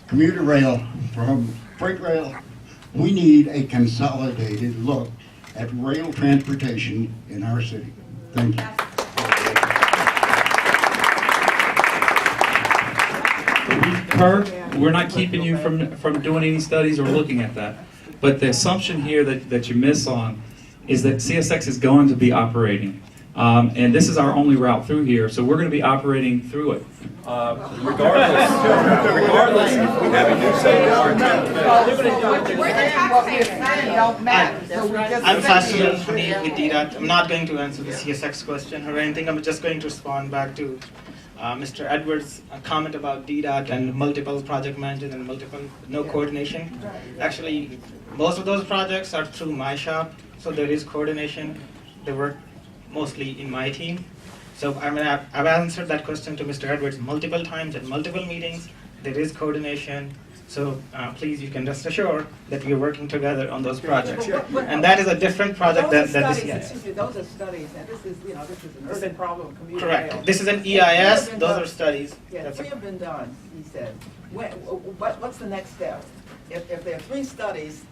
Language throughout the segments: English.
commuter rail, from freight rail. We need a consolidated look at rail transportation in our city. Thank you. We're not keeping you from doing any studies or looking at that. But the assumption here that you miss on is that CSX is going to be operating. And this is our only route through here, so we're going to be operating through it. Regardless if we have a new I'm Faisal with DDOT. I'm not going to answer the CSX question or anything. I'm just going to respond back to Mr. Edwards' comment about DDOT and multiple project managers and no coordination. Actually, most of those projects are through my shop, so there is coordination. They work mostly in my team. So I've answered that question to Mr. Edwards multiple times at multiple meetings. There is coordination. So please, you can rest assured that we are working together on those projects. And that is a different project than this year. Those are studies, and this is an urban problem. Correct. This is an EIS. Those are studies. Yeah, 3 have been done, he said. What's the next step? If there are 3 studies,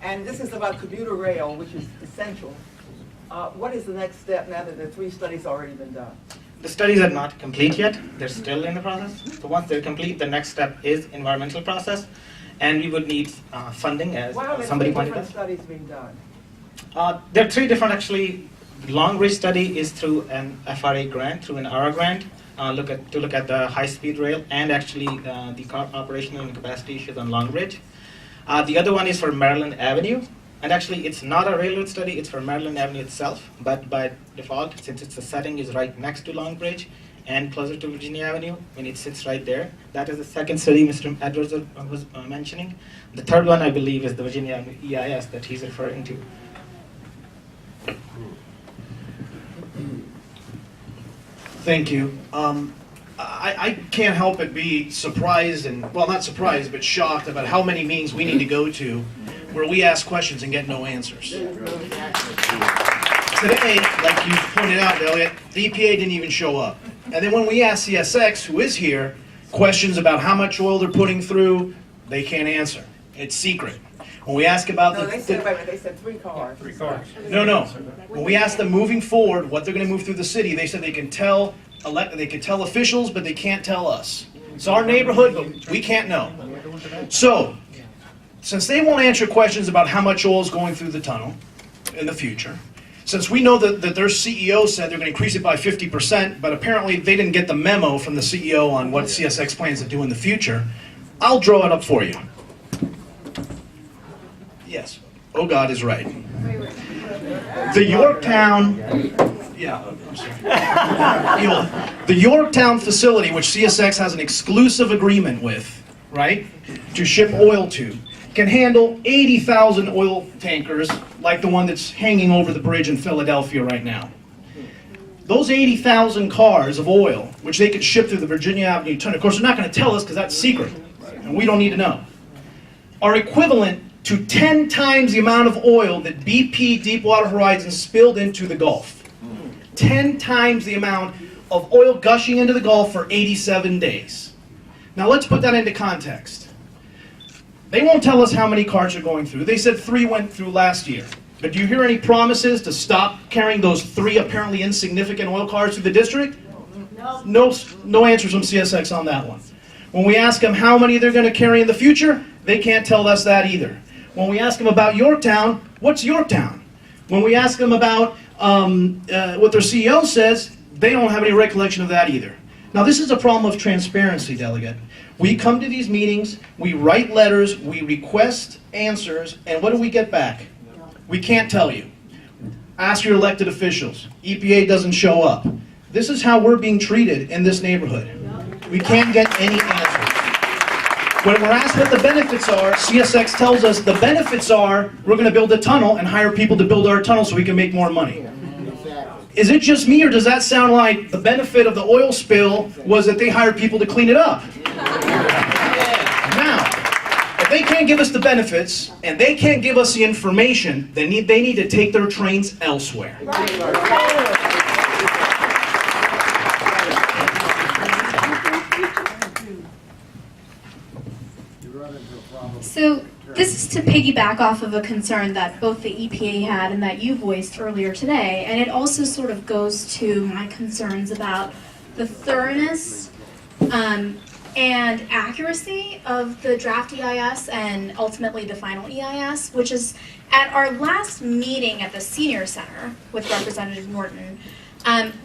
and this is about commuter rail, which is essential, what is the next step now that the 3 studies already been done? The studies are not complete yet. They're still in the process. So once they're complete, the next step is environmental process, and we would need funding, as somebody pointed out. Why are there 3 different studies being done? There are 3 different, actually. Long Ridge study is through an FRA grant, through an ARA grant, to look at the high-speed rail and actually the operational and capacity issues on Long Ridge. The other one is for Maryland Avenue. And actually, it's not a railroad study, it's for Maryland Avenue itself, but by default, since the setting is right next to Long Bridge and closer to Virginia Avenue, when it sits right there, that is the second study Mr. Edwards was mentioning. The third one, I believe, is the Virginia Avenue EIS that he's referring to. Thank you. I can't help but be surprised and, well, not surprised, but shocked about how many meetings we need to go to where we ask questions and get no answers. Today, like you pointed out, Elliot, the EPA didn't even show up. And then when we ask CSX, who is here, questions about how much oil they're putting through, they can't answer. It's secret. When we ask about they said 3 cars. 3 cars. No. When we ask them moving forward, what they're going to move through the city, they said they can tell officials, but they can't tell us. It's our neighborhood, but we can't know. So, since they won't answer questions about how much oil is going through the tunnel in the future, since we know that their CEO said they're going to increase it by 50%, but apparently they didn't get the memo from the CEO on what CSX plans to do in the future, I'll draw it up for you. Yes. Oh, God is right. The Yorktown... Yeah, I'm sorry. The Yorktown facility, which CSX has an exclusive agreement with, right, to ship oil to, can handle 80,000 oil tankers like the one that's hanging over the bridge in Philadelphia right now. Those 80,000 cars of oil, which they could ship through the Virginia Avenue tunnel, of course they're not going to tell us because that's secret, and we don't need to know, are equivalent to 10 times the amount of oil that BP Deepwater Horizon spilled into the Gulf. 10 times the amount of oil gushing into the Gulf for 87 days. Now let's put that into context. They won't tell us how many cars are going through. They said 3 went through last year. But do you hear any promises to stop carrying those 3 apparently insignificant oil cars through the district? No answers from CSX on that one. When we ask them how many they're going to carry in the future, they can't tell us that either. When we ask them about Yorktown, what's Yorktown? When we ask them about what their CEO says, they don't have any recollection of that either. Now this is a problem of transparency, Delegate. We come to these meetings, we write letters, we request answers, and what do we get back? We can't tell you. Ask your elected officials. EPA doesn't show up. This is how we're being treated in this neighborhood. We can't get any answers. When we're asked what the benefits are, CSX tells us the benefits are we're going to build a tunnel and hire people to build our tunnel so we can make more money. Is it just me, or does that sound like the benefit of the oil spill was that they hired people to clean it up? Now, if they can't give us the benefits and they can't give us the information, then they need to take their trains elsewhere. So this is to piggyback off of a concern that both the EPA had and that you voiced earlier today, and it also sort of goes to my concerns about the thoroughness and accuracy of the draft EIS and ultimately the final EIS, which is at our last meeting at the Senior Center with Representative Norton.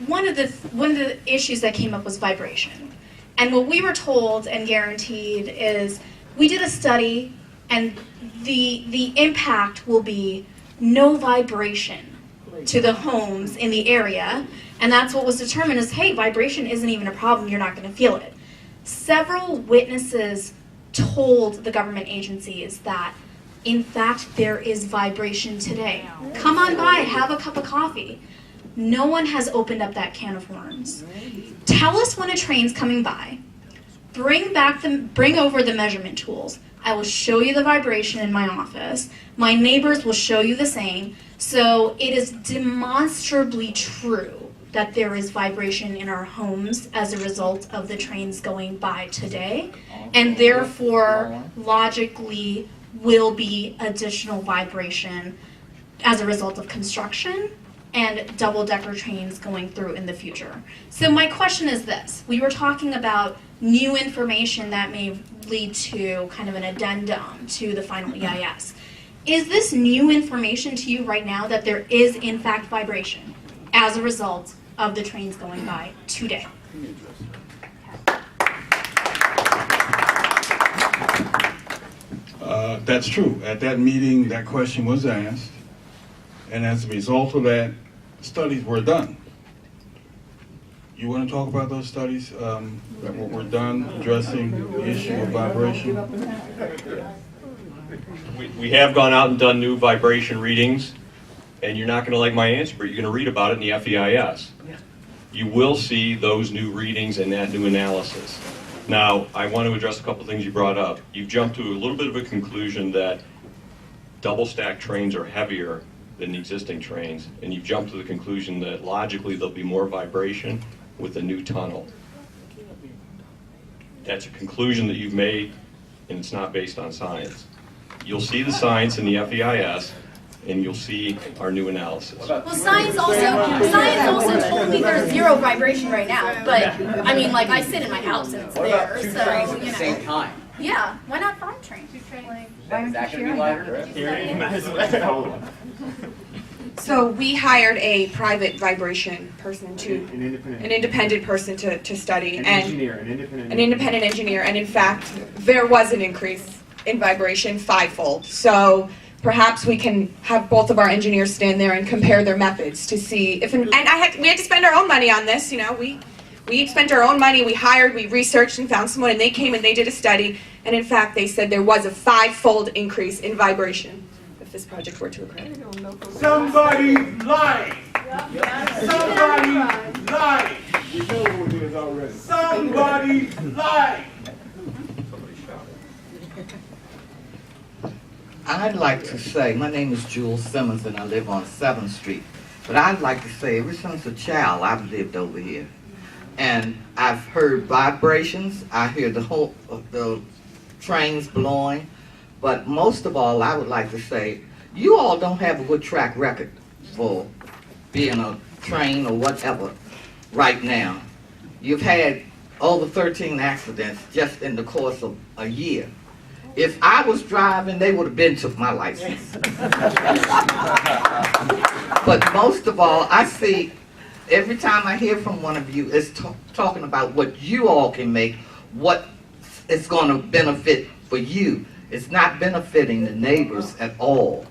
One of the issues that came up was vibration. And what we were told and guaranteed is we did a study and the impact will be no vibration to the homes in the area. And that's what was determined is, hey, vibration isn't even a problem, you're not going to feel it. Several witnesses told the government agencies that, in fact, there is vibration today. Come on by, have a cup of coffee. No one has opened up that can of worms. Tell us when a train's coming by. Bring over the measurement tools. I will show you the vibration in my office. My neighbors will show you the same. So it is demonstrably true that there is vibration in our homes as a result of the trains going by today, and therefore logically will be additional vibration as a result of construction and double-decker trains going through in the future. So my question is this. We were talking about new information that may lead to kind of an addendum to the final EIS. Is this new information to you right now that there is in fact vibration as a result of the trains going by today? That's true. At that meeting, that question was asked, and as a result of that, studies were done. You want to talk about those studies that were done addressing the issue of vibration? We have gone out and done new vibration readings, and you're not going to like my answer, but you're going to read about it in the FEIS. You will see those new readings and that new analysis. Now, I want to address a couple things you brought up. You've jumped to a little bit of a conclusion that double-stack trains are heavier than the existing trains, and you've jumped to the conclusion that logically there'll be more vibration with a new tunnel. That's a conclusion that you've made, and it's not based on science. You'll see the science in the FEIS, and you'll see our new analysis. Well, science also told me there's zero vibration right now, but I mean, like, I sit in my house and it's there, so, at the same time? Yeah, why not 5 trains? Is that going to be lighter? So we hired a private vibration person an independent person to study, an independent engineer, and in fact, there was an increase in vibration 5-fold. So perhaps we can have both of our engineers stand there and compare their methods to see if, we had to spend our own money on this, you know, we spent our own money, we researched and found someone, and they came and they did a study, and in fact they said there was a 5-fold increase in vibration if this project were to occur. Somebody lying! Somebody lying! Somebody lying! I'd like to say, my name is Jules Simmons and I live on 7th Street, but I'd like to say ever since a child I've lived over here. And I've heard vibrations, I hear the trains blowing, but most of all I would like to say, you all don't have a good track record for being a train or whatever right now. You've had over 13 accidents just in the course of a year. If I was driving, they would have been took my license. But most of all, I see, every time I hear from one of you, it's talking about what you all can make, what it's going to benefit for you. It's not benefiting the neighbors at all.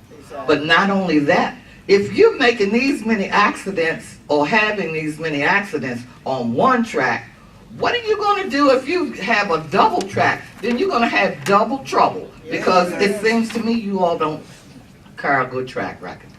But not only that, if you're making these many accidents or having these many accidents on one track, what are you going to do if you have a double track? Then you're going to have double trouble, because it seems to me you all don't carry a good track record.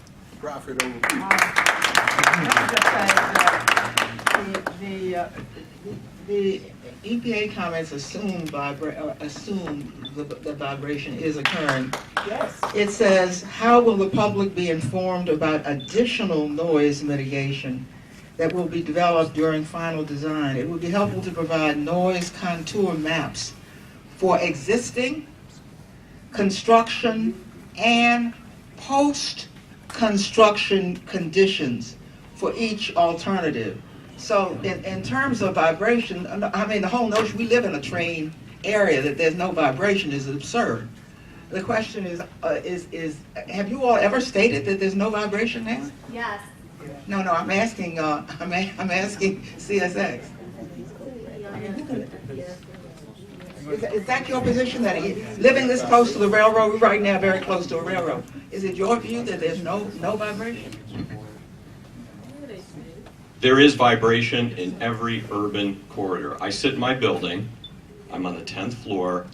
The EPA comments assume the vibration is occurring. Yes. It says, how will the public be informed about additional noise mitigation that will be developed during final design? It would be helpful to provide noise contour maps for existing construction and post-construction conditions for each alternative. So in terms of vibration, I mean, the whole notion, we live in a train area that there's no vibration is absurd. The question is have you all ever stated that there's no vibration there? Yes. No, I'm asking, I'm asking CSX. Is that your position, that living this close to the railroad, we're right now very close to a railroad, is it your view that there's no vibration? There is vibration in every urban corridor. I sit in my building, I'm on the 10th floor,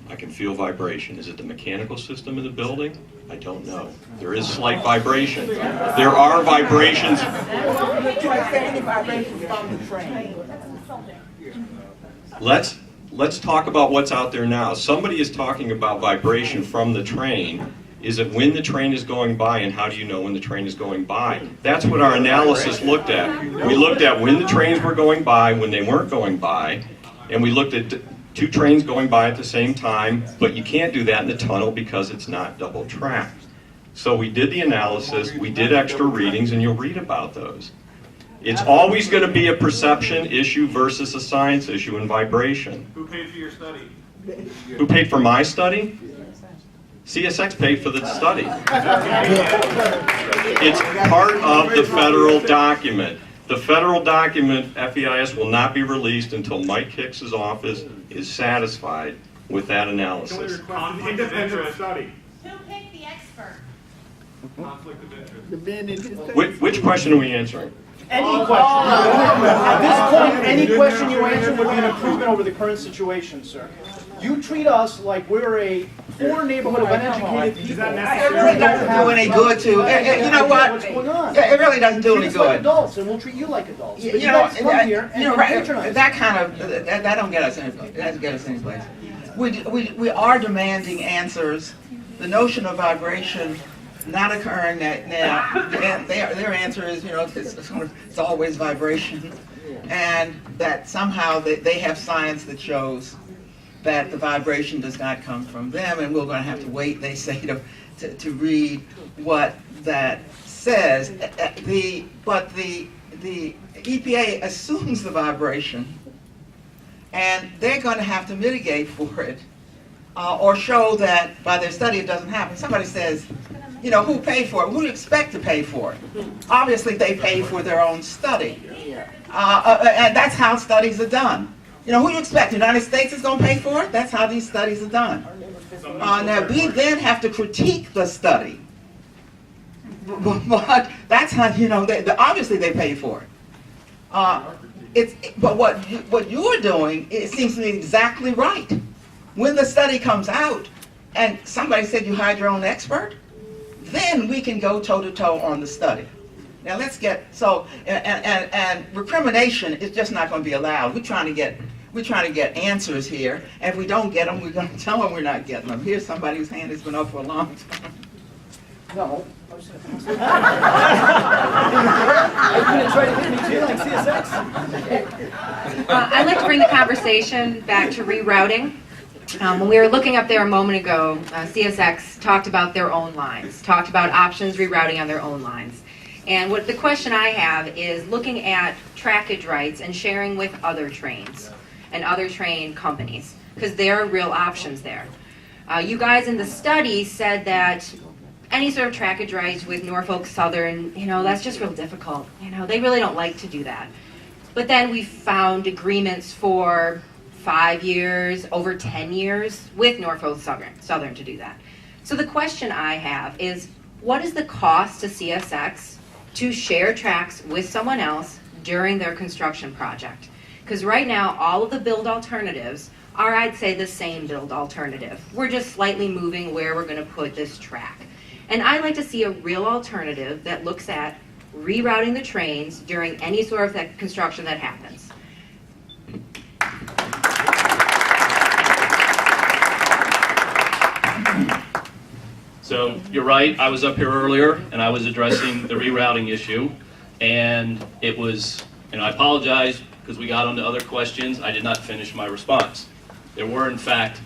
I can feel vibration. Is it the mechanical system in the building? I don't know. There is slight vibration. There are vibrations. Let's talk about what's out there now. Somebody is talking about vibration from the train. Is it when the train is going by, and how do you know when the train is going by? That's what our analysis looked at. We looked at when the trains were going by, when they weren't going by, and we looked at 2 trains going by at the same time, but you can't do that in the tunnel because it's not double tracked. So we did the analysis, we did extra readings, and you'll read about those. It's always going to be a perception issue versus a science issue in vibration. Who paid for your study? Who paid for my study? CSX paid for the study. It's part of the federal document. The federal document, FEIS, will not be released until Mike Hicks's office is satisfied with that analysis. Independent study. Who picked the expert? Conflict of interest. Which question are we answering? Any question. At this point, any question you answer would be an improvement over the current situation, sir. You treat us like we're a poor neighborhood of uneducated people. It really doesn't do any good to, you know what? What's going on? It really doesn't do any Treat us like good. adults, and we'll treat you like adults. But You know, guys come here and patronize. that kind of, that don't get us any, that doesn't get us any place. We are demanding answers. The notion of vibration not occurring now, their answer is, you know, it's always vibration. And that somehow they have science that shows that the vibration does not come from them, and we're going to have to wait, they say, to read what that says. But the EPA assumes the vibration, and they're going to have to mitigate for it, or show that by their study it doesn't happen. Somebody says, you know, who paid for it? Who do you expect to pay for it? Obviously, they pay for their own study, and that's how studies are done. You know, who do you expect? The United States is going to pay for it? That's how these studies are done. Now, we then have to critique the study. But that's how, you know, obviously they pay for it. But what you're doing, it seems to me exactly right. When the study comes out, and somebody said you hired your own expert, then we can go toe-to-toe on the study. Now let's get, and recrimination is just not going to be allowed. We're trying to get answers here, and if we don't get them, we're going to tell them we're not getting them. Here's somebody whose hand has been up for a long time. No. Are you going to try to hit me too, like CSX? I'd like to bring the conversation back to rerouting. When we were looking up there a moment ago, CSX talked about their own lines, talked about options rerouting on their own lines. And what the question I have is looking at trackage rights and sharing with other trains and other train companies, because there are real options there. You guys in the study said that any sort of trackage rights with Norfolk Southern, you know, that's just real difficult. You know, they really don't like to do that. But then we found agreements for 5 years, over 10 years with Norfolk Southern to do that. So the question I have is, what is the cost to CSX to share tracks with someone else during their construction project? Because right now, all of the build alternatives are, I'd say, the same build alternative. We're just slightly moving where we're going to put this track. And I'd like to see a real alternative that looks at rerouting the trains during any sort of that construction that happens. So you're right, I was up here earlier and I was addressing the rerouting issue, and it was, and I apologize because we got onto other questions, I did not finish my response. There were in fact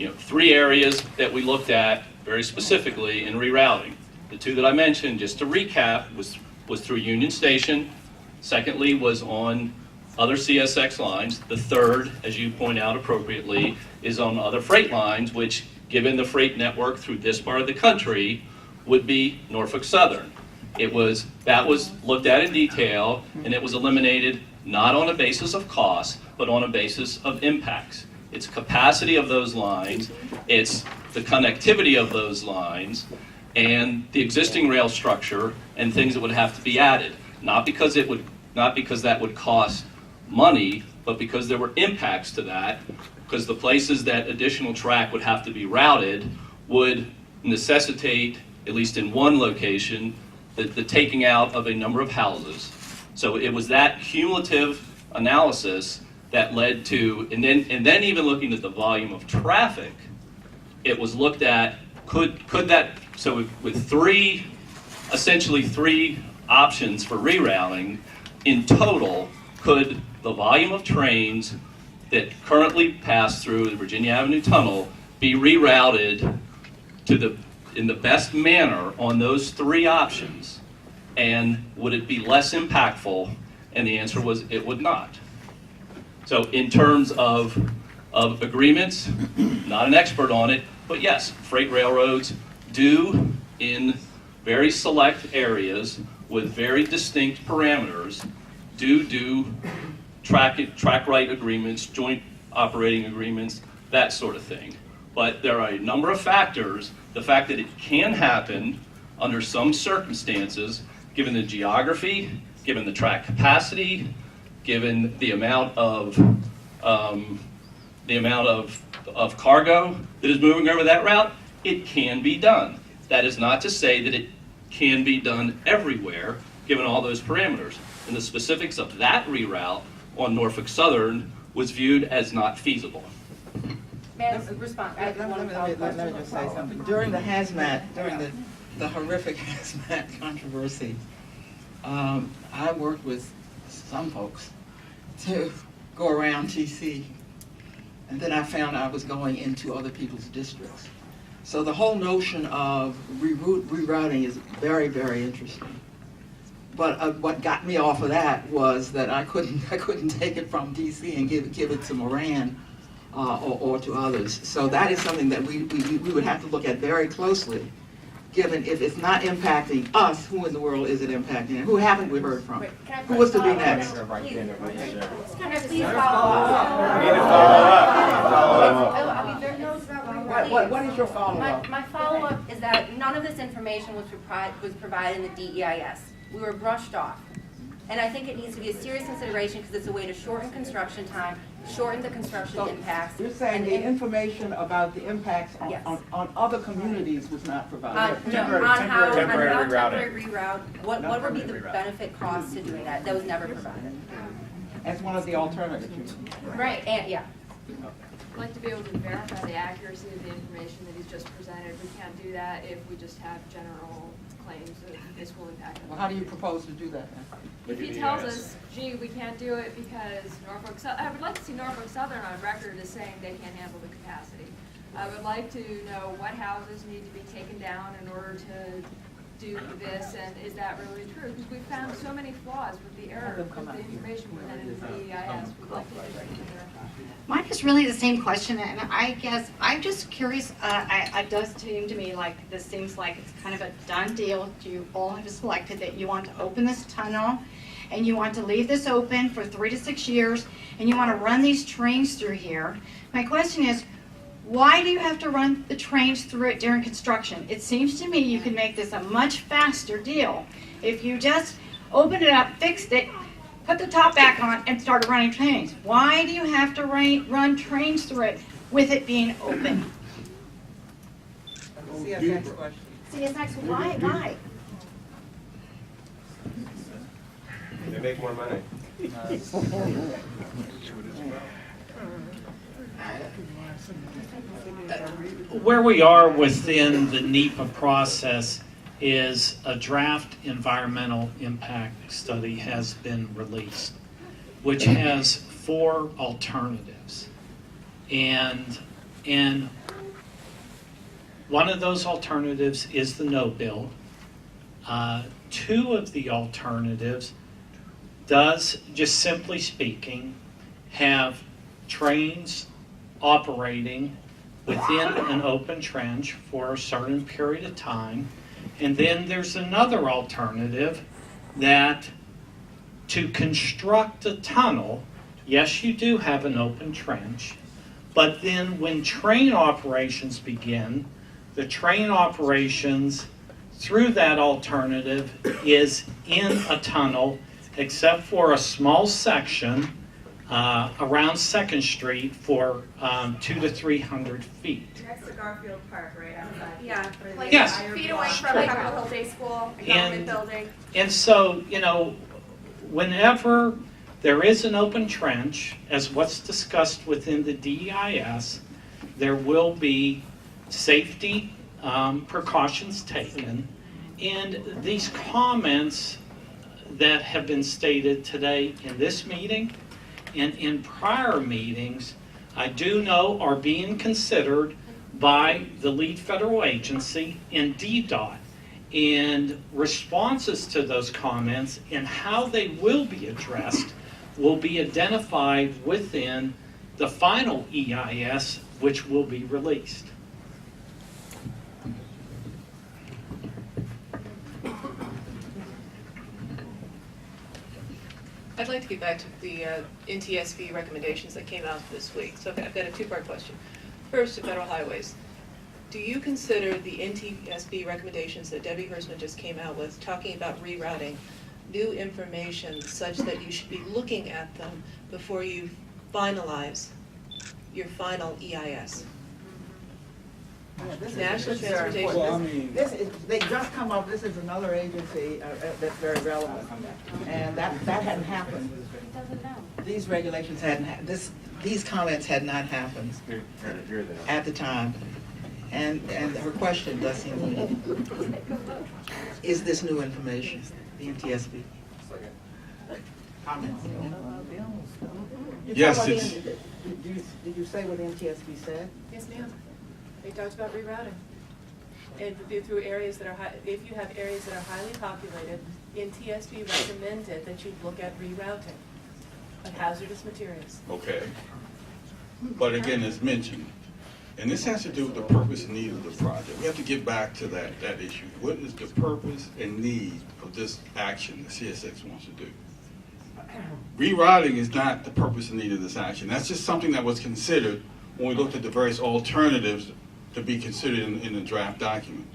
three areas that we looked at very specifically in rerouting. The two that I mentioned, just to recap, was through Union Station. Secondly, was on other CSX lines. The third, as you point out appropriately, is on other freight lines, which, given the freight network through this part of the country, would be Norfolk Southern. That was looked at in detail, and it was eliminated not on a basis of cost, but on a basis of impacts. It's capacity of those lines, it's the connectivity of those lines, and the existing rail structure and things that would have to be added. Not because that would cost money, but because there were impacts to that, because the places that additional track would have to be routed would necessitate, at least in one location, the taking out of a number of houses. So it was that cumulative analysis that led to, and then even looking at the volume of traffic, it was looked at, could that, so with essentially three options for rerouting, in total, could the volume of trains that currently pass through the Virginia Avenue Tunnel be rerouted in the best manner on those three options, and would it be less impactful? And the answer was it would not. So in terms of agreements, not an expert on it, but yes, freight railroads do, in very select areas with very distinct parameters, do track right agreements, joint operating agreements, that sort of thing. But there are a number of factors. The fact that it can happen under some circumstances, given the geography, given the track capacity, given the amount of cargo that is moving over that route, it can be done. That is not to say that it can be done everywhere, given all those parameters. And the specifics of that reroute on Norfolk Southern was viewed as not feasible. Let me just say something. During the horrific hazmat controversy, I worked with some folks to go around TC, and then I found I was going into other people's districts. So the whole notion of rerouting is very, very interesting. But what got me off of that was that I couldn't take it from DC and give it to Moran or to others. So that is something that we would have to look at very closely, given if it's not impacting us, who in the world is it impacting? And who haven't we heard from? Who was to be next? Can I please follow up? What is your follow-up? My follow-up is that none of this information was provided in the DEIS. We were brushed off. And I think it needs to be a serious consideration because it's a way to shorten construction time, shorten the construction impacts. You're saying the information about the impacts on other communities was not provided? Temporary reroute. What would be the benefit cost to doing that? That was never provided. As one of the alternatives. Right, and yeah. I'd like to be able to verify the accuracy of the information that he's just presented. We can't do that if we just have general claims that this will impact them. Well, how do you propose to do that then? If he tells us, gee, we can't do it because I would like to see Norfolk Southern on record as saying they can't handle the capacity. I would like to know what houses need to be taken down in order to do this, and is that really true? Because we found so many flaws with the error, with the information presented in the EIS. We'd like to verify. Mine is really the same question, and I guess I'm just curious. It does seem to me like this seems like it's kind of a done deal. You all have selected that you want to open this tunnel, and you want to leave this open for 3 to 6 years, and you want to run these trains through here. My question is, why do you have to run the trains through it during construction? It seems to me you can make this a much faster deal if you just opened it up, fixed it, put the top back on, and started running trains. Why do you have to run trains through it with it being open? CSX question. CSX, why? They make more money. Where we are within the NEPA process is a draft environmental impact study has been released, which has 4 alternatives. And And one of those alternatives is the no build. Two of the alternatives does, just simply speaking, have trains operating within an open trench for a certain period of time. And then there's another alternative that to construct a tunnel, yes, you do have an open trench, but then when train operations begin, the train operations through that alternative is in a tunnel, except for a small section around 2nd Street for 200 to 300 feet. Next to Garfield Park, right outside. Yeah, like Yes. feet away from Capitol Hill Day School, a government building. And so, whenever there is an open trench, as what's discussed within the DEIS, there will be safety precautions taken. And these comments that have been stated today in this meeting and in prior meetings, I do know are being considered by the lead federal agency in DDOT. And responses to those comments and how they will be addressed will be identified within the final EIS, which will be released. I'd like to get back to the NTSB recommendations that came out this week. So I've got a two-part question. First, to federal highways. Do you consider the NTSB recommendations that Debbie Hersman just came out with, talking about rerouting, new information such that you should be looking at them before you finalize your final EIS? National Transportation. They just come up, this is another agency that's very relevant, and that hadn't happened. These regulations hadn't, these comments had not happened at the time. And her question does seem to me, is this new information, the NTSB? Comments? Yes, Did you say what the NTSB said? Yes, ma'am. They talked about rerouting. And through areas that are high, if you have areas that are highly populated, NTSB recommended that you look at rerouting of hazardous materials. Okay. But again, as mentioned, and this has to do with the purpose and need of the project. We have to get back to that issue. What is the purpose and need of this action that CSX wants to do? Rerouting is not the purpose and need of this action. That's just something that was considered when we looked at the various alternatives to be considered in the draft document.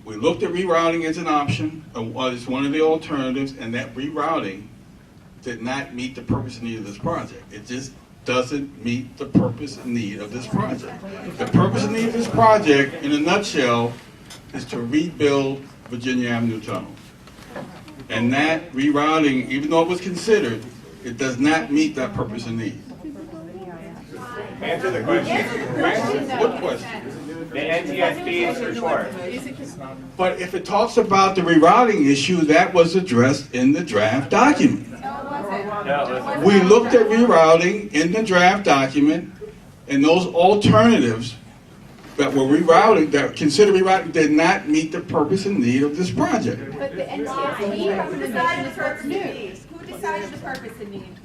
We looked at rerouting as an option, as one of the alternatives, and that rerouting did not meet the purpose and need of this project. It just doesn't meet the purpose and need of this project. The purpose and need of this project, in a nutshell, is to rebuild Virginia Avenue Tunnel. And that rerouting, even though it was considered, it does not meet that purpose and need. Answer the question. What question? The NTSB is report. But if it talks about the rerouting issue, that was addressed in the draft document. We looked at rerouting in the draft document, and those alternatives that were rerouted, that considered rerouting, did not meet the purpose and need of this project. But the NTSB recommendation is what's new. Who decided the purpose and need?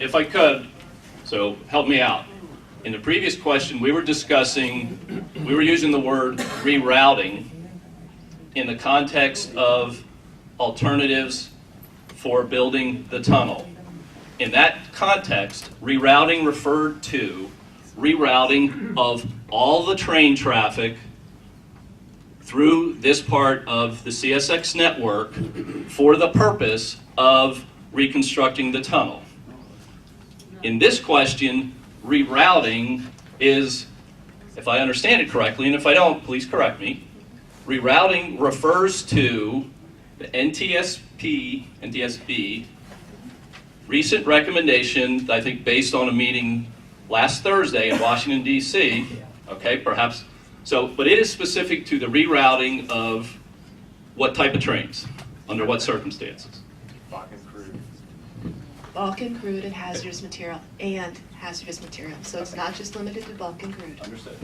If I could, so help me out. In the previous question, we were using the word rerouting in the context of alternatives for building the tunnel. In that context, rerouting referred to rerouting of all the train traffic through this part of the CSX network for the purpose of reconstructing the tunnel. In this question, rerouting is, if I understand it correctly, and if I don't, please correct me, rerouting refers to the NTSB recent recommendation, I think based on a meeting last Thursday in Washington, D.C., okay, perhaps, so, but it is specific to the rerouting of what type of trains, under what circumstances. bulk and crude and hazardous material and hazardous material. So it's not just limited to bulk and crude. Understood.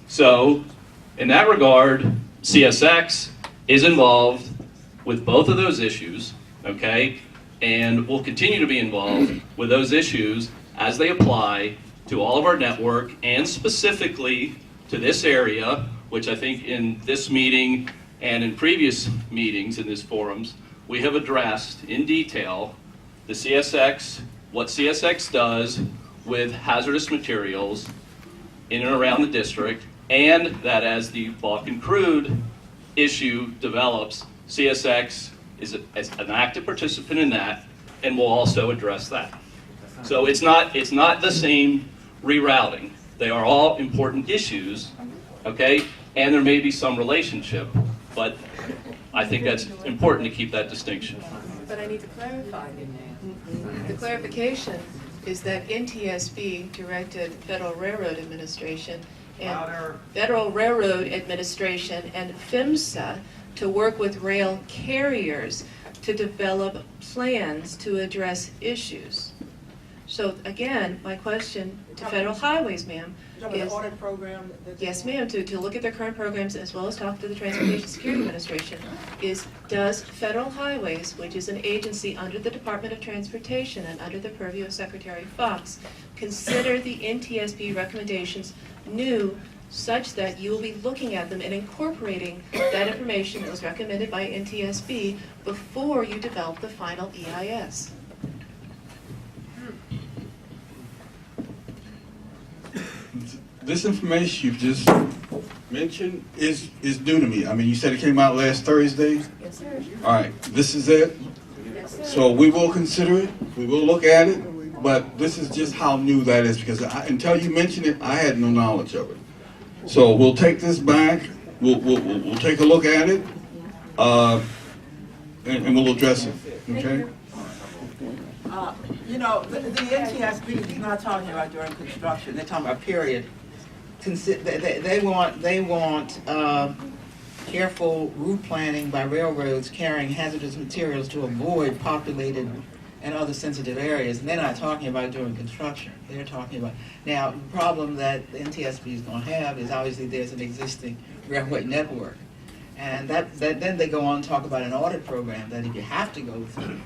So, in that regard, CSX is involved with both of those issues, okay? And will continue to be involved with those issues as they apply to all of our network and specifically to this area, which I think in this meeting and in previous meetings in these forums, we have addressed in detail the CSX, what CSX does with hazardous materials in and around the district, and that as the bulk and crude issue develops, CSX is an active participant in that and will also address that. So it's not the same rerouting. They are all important issues, okay? And there may be some relationship, but I think that's important to keep that distinction. But I need to clarify. The clarification is that NTSB directed Federal Railroad Administration and PHMSA to work with rail carriers to develop plans to address issues. So again, my question to Federal Highways, ma'am, is, audit program? yes, ma'am, to look at their current programs as well as talk to the Transportation Security Administration, is does Federal Highways, which is an agency under the Department of Transportation and under the purview of Secretary Fox, consider the NTSB recommendations new such that you will be looking at them and incorporating that information that was recommended by NTSB before you develop the final EIS? This information you've just mentioned is new to me. I mean, you said it came out last Thursday? Yes, sir. All right, this is it? Yes, sir. So we will consider it, we will look at it, but this is just how new that is, because until you mentioned it, I had no knowledge of it. So we'll take this back, we'll take a look at it, and we'll address it, okay? You know, the NTSB is not talking about during construction, they're talking about period. They want careful route planning by railroads carrying hazardous materials to avoid populated and other sensitive areas. And they're not talking about during construction. They're talking about, now, the problem that the NTSB is going to have is obviously there's an existing railway network. And then they go on and talk about an audit program that if you have to go through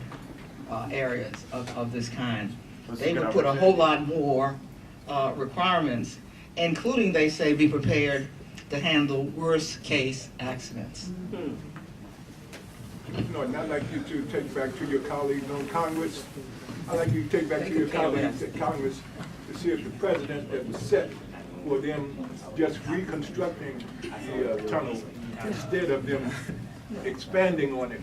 areas of this kind, they would put a whole lot more requirements, including, they say, be prepared to handle worst case accidents. No, and I'd like you to take back to your colleagues on Congress. I'd like you to take back to your colleagues at Congress to see if the precedent that was set for them just reconstructing the tunnel instead of them expanding on it.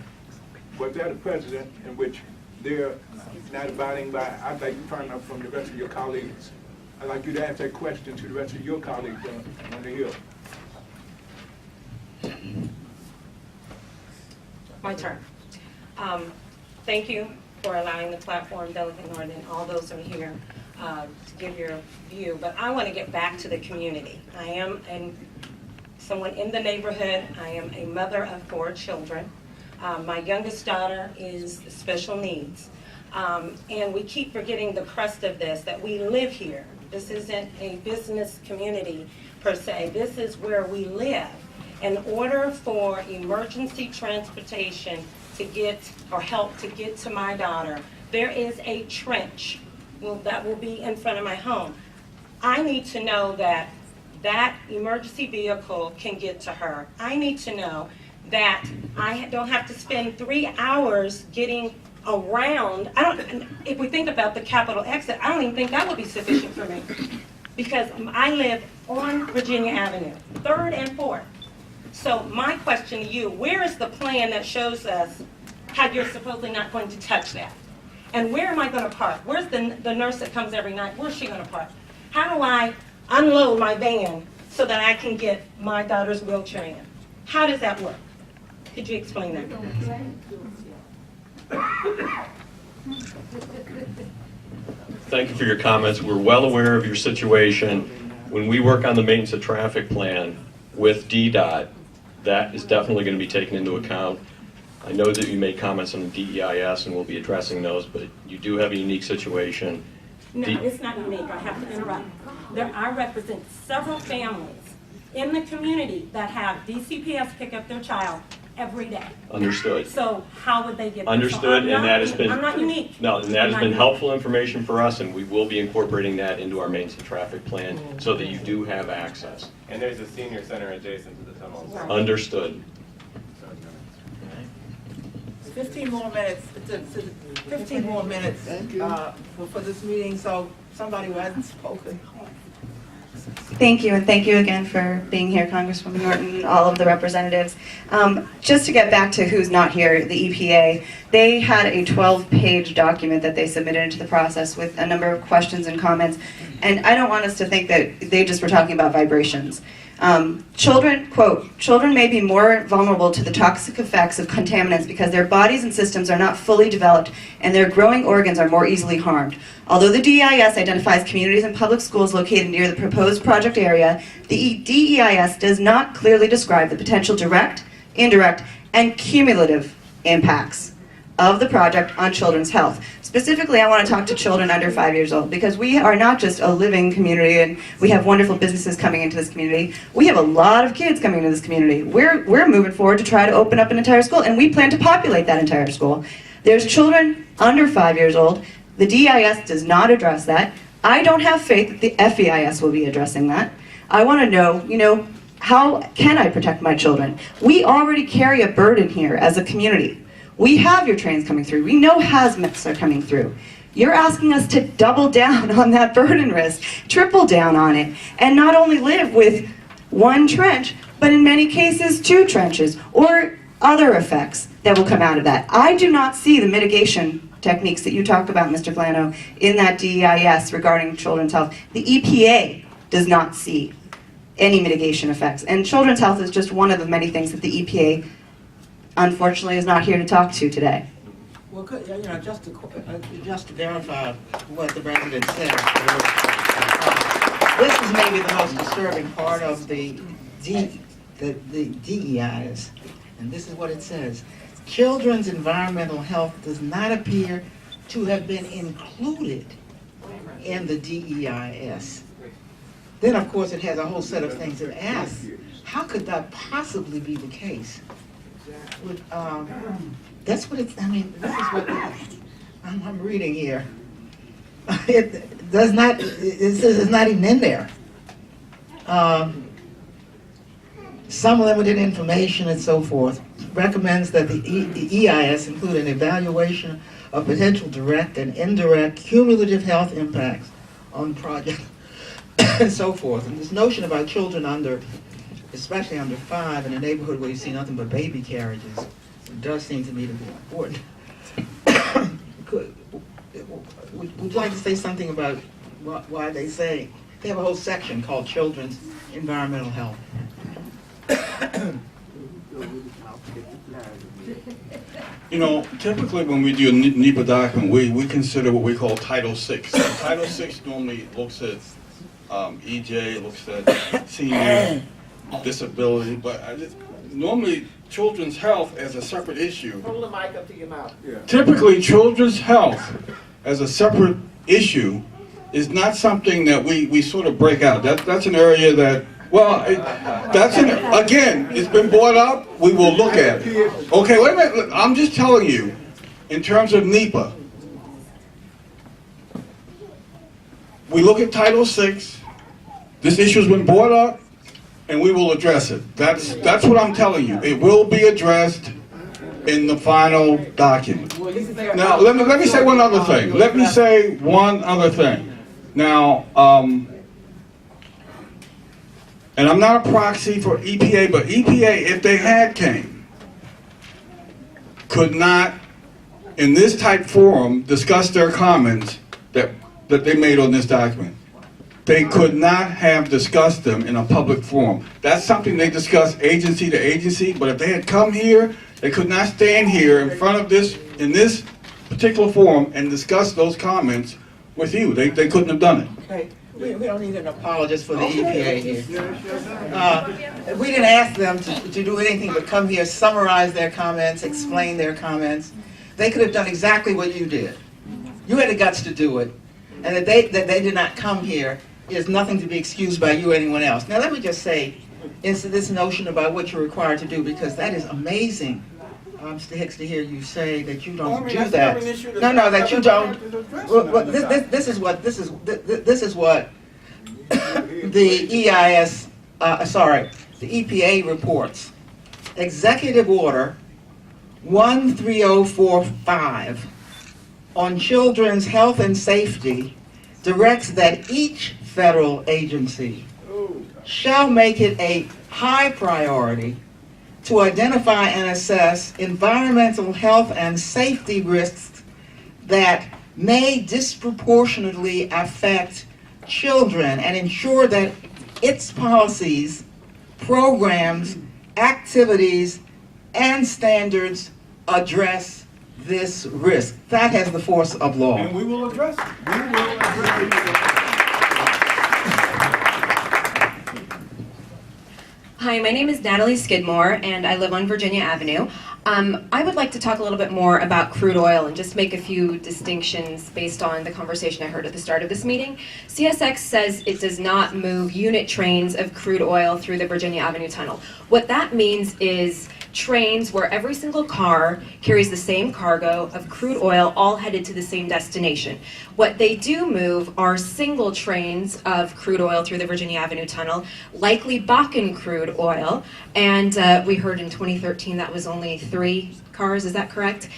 Was that a precedent in which they're not abiding by? I'd like to find out from the rest of your colleagues. I'd like you to ask that question to the rest of your colleagues on the Hill. My turn. Thank you for allowing the platform, Delegate Norton, and all those who are here to give your view. But I want to get back to the community. I am someone in the neighborhood. I am a mother of 4 children. My youngest daughter is special needs. And we keep forgetting the crust of this, that we live here. This isn't a business community per se. This is where we live. In order for emergency transportation to get, or help to get to my daughter, there is a trench that will be in front of my home. I need to know that that emergency vehicle can get to her. I need to know that I don't have to spend 3 hours getting around. If we think about the Capitol exit, I don't even think that would be sufficient for me, because I live on Virginia Avenue, 3rd and 4th. So my question to you, where is the plan that shows us how you're supposedly not going to touch that? And where am I going to park? Where's the nurse that comes every night? Where's she going to park? How do I unload my van so that I can get my daughter's wheelchair in? How does that work? Could you explain that? Thank you for your comments. We're well aware of your situation. When we work on the maintenance of traffic plan with DDOT, that is definitely going to be taken into account. I know that you made comments on the DEIS, and we'll be addressing those, but you do have a unique situation. No, it's not unique. I have to interrupt. I represent several families in the community that have DCPS pick up their child every day. Understood. So how would they get this? Understood, So and that has been... I'm not unique. No, and that has been helpful information for us, and we will be incorporating that into our main traffic plan so that you do have access. And there's a senior center adjacent to the tunnel. Right. Understood. 15 more minutes, 15 more minutes for this meeting, so somebody who hasn't spoken. Thank you, and thank you again for being here, Congresswoman Norton, and all of the representatives. Just to get back to who's not here, the EPA, they had a 12-page document that they submitted into the process with a number of questions and comments, and I don't want us to think that they just were talking about vibrations. Children, quote, children may be more vulnerable to the toxic effects of contaminants because their bodies and systems are not fully developed and their growing organs are more easily harmed. Although the DEIS identifies communities and public schools located near the proposed project area, the DEIS does not clearly describe the potential direct, indirect, and cumulative impacts of the project on children's health. Specifically, I want to talk to children under 5 years old because we are not just a living community and we have wonderful businesses coming into this community. We have a lot of kids coming into this community. We're moving forward to try to open up an entire school, and we plan to populate that entire school. There's children under 5 years old. The DEIS does not address that. I don't have faith that the FEIS will be addressing that. I want to know, how can I protect my children? We already carry a burden here as a community. We have your trains coming through. We know hazmats are coming through. You're asking us to double down on that burden risk, triple down on it, and not only live with one trench, but in many cases 2 trenches, or other effects that will come out of that. I do not see the mitigation techniques that you talk about, Mr. Flano, in that DEIS regarding children's health. The EPA does not see any mitigation effects, and children's health is just one of the many things that the EPA unfortunately is not here to talk to today. Well, just to verify what the president said, this is maybe the most disturbing part of the DEIS, and this is what it says. Children's environmental health does not appear to have been included in the DEIS. Then, of course, it has a whole set of things that ask, how could that possibly be the case? That's what it's, this is what I'm reading here. It does not, it says it's not even in there. Some limited information and so forth recommends that the EIS include an evaluation of potential direct and indirect cumulative health impacts on the project and so forth. And this notion about children especially under 5 in a neighborhood where you see nothing but baby carriages, it does seem to me to be important. Would you like to say something about why they say, they have a whole section called Children's Environmental Health. Typically when we do a NEPA document, we consider what we call Title VI. So Title VI normally looks at EJ, looks at senior disability, but normally children's health as a separate issue. Hold the mic up to your mouth. Yeah. Typically, children's health as a separate issue is not something that we sort of break out. That's an area that, again, it's been brought up, we will look at it. Okay, wait a minute, I'm just telling you, in terms of NEPA, we look at Title VI, this issue's been brought up, and we will address it. That's what I'm telling you. It will be addressed in the final document. Now, let me say one other thing. Let me say one other thing. Now, and I'm not a proxy for EPA, but EPA, if they had came, could not, in this type forum, discuss their comments that they made on this document. They could not have discussed them in a public forum. That's something they discuss agency to agency, but if they had come here, they could not stand here in front of in this particular forum and discuss those comments with you. They couldn't have done it. Okay. We don't need an apologist for the EPA here. We didn't ask them to do anything but come here, summarize their comments, explain their comments. They could have done exactly what you did. You had the guts to do it, and that they did not come here is nothing to be excused by you or anyone else. Now let me just say, into this notion about what you're required to do, because that is amazing, Mr. Hicks, to hear you say that you don't do that. No, that you don't. Well, this is what the EPA reports. Executive Order 13045 on children's health and safety directs that each federal agency shall make it a high priority to identify and assess environmental health and safety risks that may disproportionately affect children and ensure that its policies, programs, activities, and standards address this risk. That has the force of law. And we will address it. We will address it. Hi, my name is Natalie Skidmore, and I live on Virginia Avenue. I would like to talk a little bit more about crude oil and just make a few distinctions based on the conversation I heard at the start of this meeting. CSX says it does not move unit trains of crude oil through the Virginia Avenue Tunnel. What that means is trains where every single car carries the same cargo of crude oil all headed to the same destination. What they do move are single trains of crude oil through the Virginia Avenue Tunnel, likely Bakken crude oil, and we heard in 2013 that was only 3 cars, is that correct?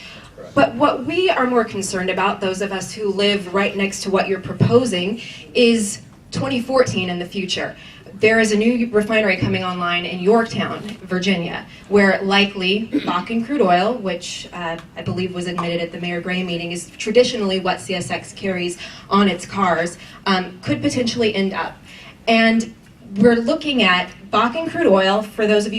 But what we are more concerned about, those of us who live right next to what you're proposing, is 2014 in the future. There is a new refinery coming online in Yorktown, Virginia, where likely Bakken crude oil, which I believe was admitted at the Mayor Gray meeting, is traditionally what CSX carries on its cars, could potentially end up. And we're looking at Bakken crude oil, for those of you